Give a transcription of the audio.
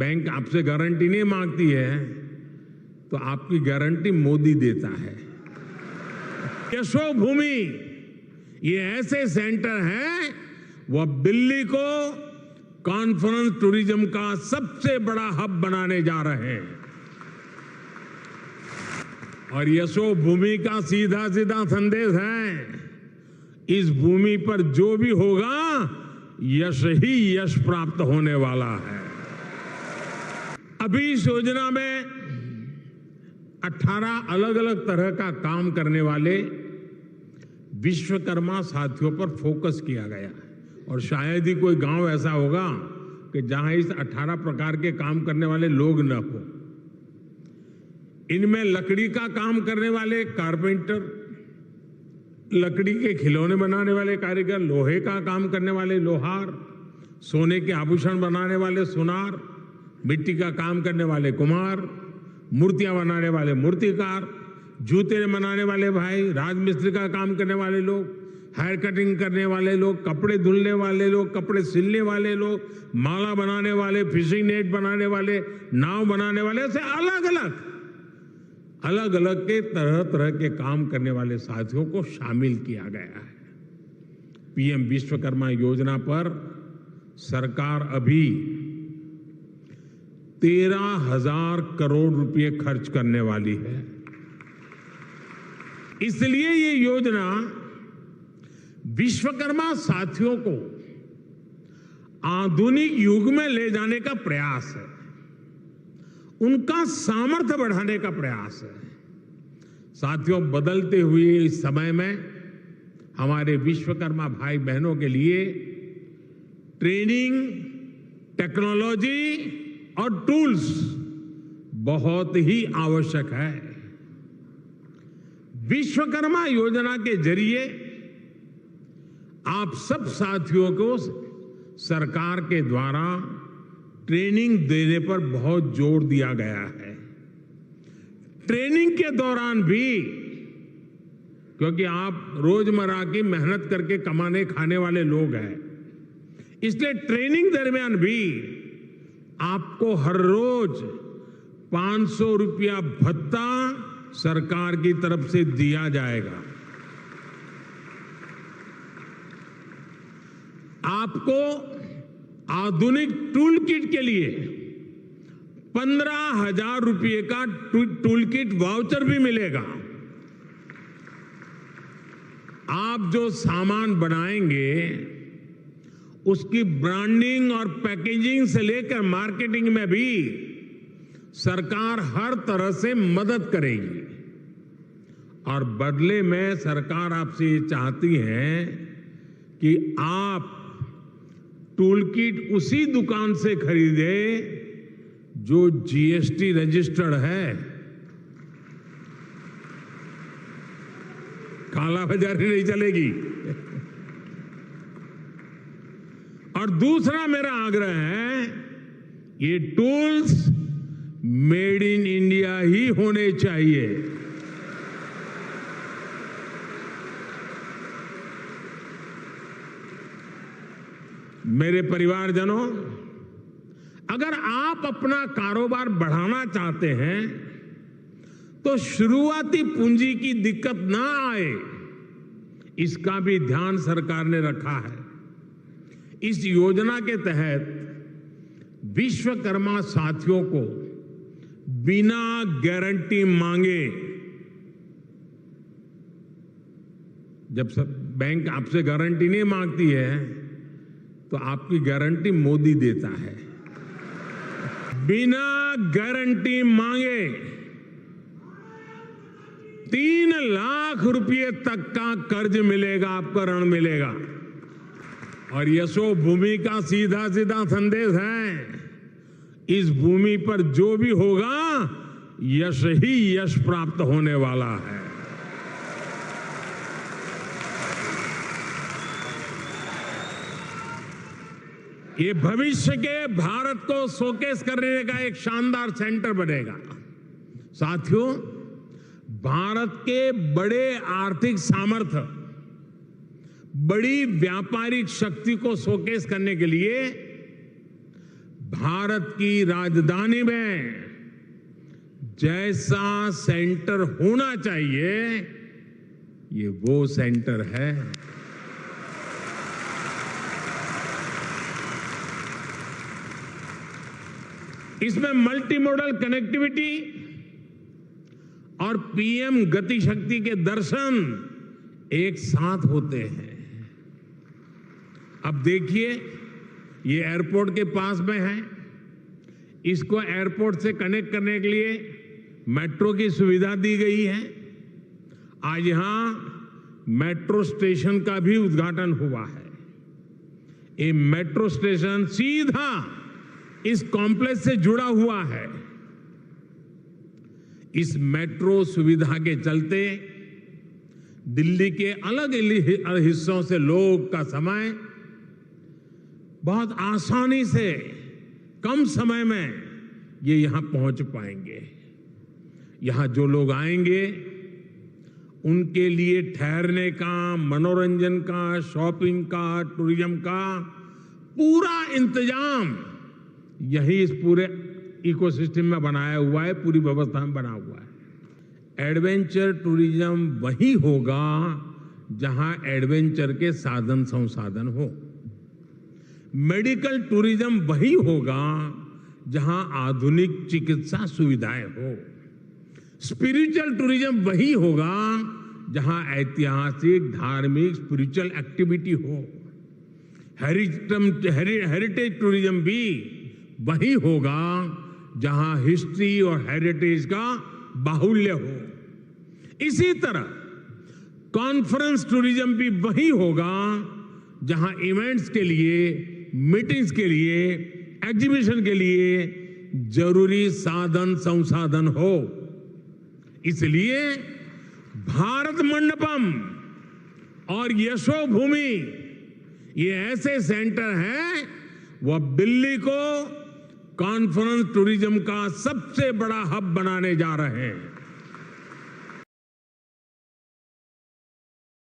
Bank आपसे guarantee नहीं मांगती है, तो आपकी गारंटी मोदी देता है। यशोभूमि ये ऐसे सेंटर हैं, वो अब दिल्ली को कॉन्फ्रेंस टूरिज्म का सबसे बड़ा हब बनाने जा रहे हैं। और यशोभूमि का सीधा सीधा संदेश है, इस भूमि पर जो भी होगा यश ही यश प्राप्त होने वाला है। अभी इस योजना में 18 अलग अलग तरह का काम करने वाले विश्वकर्मा साथियों पर फोकस किया गया है। और शायद ही कोई गांव ऐसा होगा कि जहां इस 18 प्रकार के काम करने वाले लोग न हो। इनमें लकड़ी का काम करने वाले कारपेंटर, लकड़ी के खिलौने बनाने वाले कारीगर, लोहे का काम करने वाले लोहार, सोने के आभूषण बनाने वाले सुनार, मिट्टी का काम करने वाले कुम्हार, मूर्तियां बनाने वाले मूर्तिकार, जूते बनाने वाले भाई, राजमिस्त्री का काम करने वाले लोग, हेयर कटिंग करने वाले लोग, कपड़े धुलने वाले लोग, कपड़े सिलने वाले लोग, माला बनाने वाले, फिशिंग नेट बनाने वाले, नाव बनाने वाले, ऐसे अलग अलग के तरह तरह के काम करने वाले साथियों को शामिल किया गया है। पीएम विश्वकर्मा योजना पर सरकार अभी 13,000 करोड़ रुपए खर्च करने वाली है। इसलिए ये योजना विश्वकर्मा साथियों को आधुनिक युग में ले जाने का प्रयास है, उनका सामर्थ्य बढ़ाने का प्रयास है। साथियों, बदलते हुए इस समय में हमारे विश्वकर्मा भाई बहनों के लिए ट्रेनिंग, टेक्नोलॉजी और टूल्स बहुत ही आवश्यक है। विश्वकर्मा योजना के जरिए आप सब साथियों को सरकार के द्वारा ट्रेनिंग देने पर बहुत जोर दिया गया है। ट्रेनिंग के दौरान भी, क्योंकि आप रोजमर्रा की मेहनत करके कमाने खाने वाले लोग हैं, इसलिए ट्रेनिंग दरमियान भी आपको हर रोज 500 रुपया भत्ता सरकार की तरफ से दिया जाएगा। आपको आधुनिक टूल किट के लिए 15,000 रुपये का टूल किट वाउचर भी मिलेगा। आप जो सामान बनाएंगे उसकी ब्रांडिंग और पैकेजिंग से लेकर मार्केटिंग में भी सरकार हर तरह से मदद करेगी। और बदले में सरकार आपसे ये चाहती है कि आप टूल किट उसी दुकान से खरीदे जो जीएसटी रजिस्टर्ड है। कालाबाजारी नहीं चलेगी। और दूसरा मेरा आग्रह है, ये टूल्स मेड इन इंडिया ही होने चाहिए। मेरे परिवारजनों, अगर आप अपना कारोबार बढ़ाना चाहते हैं तो शुरुआती पूंजी की दिक्कत ना आए, इसका भी ध्यान सरकार ने रखा है। इस योजना के तहत विश्वकर्मा साथियों को बिना गारंटी मांगे, जब सब बैंक आपसे गारंटी नहीं मांगती है, तो आपकी गारंटी मोदी देता है। बिना गारंटी मांगे 3 लाख रुपए तक का कर्ज मिलेगा, आपका ऋण मिलेगा। और यशोभूमि का सीधा सीधा संदेश है, इस भूमि पर जो भी होगा यश ही यश प्राप्त होने वाला है। ये भविष्य के भारत को शोकेस करने का एक शानदार सेंटर बनेगा। साथियों, भारत के बड़े आर्थिक सामर्थ्य, बड़ी व्यापारिक शक्ति को शोकेस करने के लिए भारत की राजधानी में जैसा सेंटर होना चाहिए, ये वो सेंटर है। इसमें मल्टी मॉडल कनेक्टिविटी और पीएम गति शक्ति के दर्शन एक साथ होते हैं। अब देखिए, ये एयरपोर्ट के पास में है, इसको एयरपोर्ट से कनेक्ट करने के लिए मेट्रो की सुविधा दी गई है। आज यहां मेट्रो स्टेशन का भी उद्घाटन हुआ है। ये मेट्रो स्टेशन सीधा इस कॉम्प्लेक्स से जुड़ा हुआ है। इस मेट्रो सुविधा के चलते दिल्ली के अलग अलग हिस्सों से लोग का समय बहुत आसानी से कम समय में ये यहां पहुंच पाएंगे। यहां जो लोग आएंगे उनके लिए ठहरने का, मनोरंजन का, शॉपिंग का, टूरिज्म का पूरा इंतजाम यही इस पूरे इकोसिस्टम में बनाया हुआ है, पूरी व्यवस्था में बना हुआ है। एडवेंचर टूरिज्म वही होगा जहां एडवेंचर के साधन संसाधन हो। मेडिकल टूरिज्म वही होगा जहां आधुनिक चिकित्सा सुविधाएं हो। स्पिरिचुअल टूरिज्म वही होगा जहां ऐतिहासिक, धार्मिक, स्पिरिचुअल एक्टिविटी हो। हेरिटेज टूरिज्म भी वही होगा जहां हिस्ट्री और हेरिटेज का बाहुल्य हो। इसी तरह कॉन्फ्रेंस टूरिज्म भी वही होगा जहां इवेंट्स के लिए, मीटिंग्स के लिए, एग्जीबिशन के लिए जरूरी साधन संसाधन हो। इसलिए भारत मंडपम और यशोभूमि ये ऐसे सेंटर हैं, वो अब दिल्ली को कॉन्फ्रेंस टूरिज्म का सबसे बड़ा हब बनाने जा रहे हैं।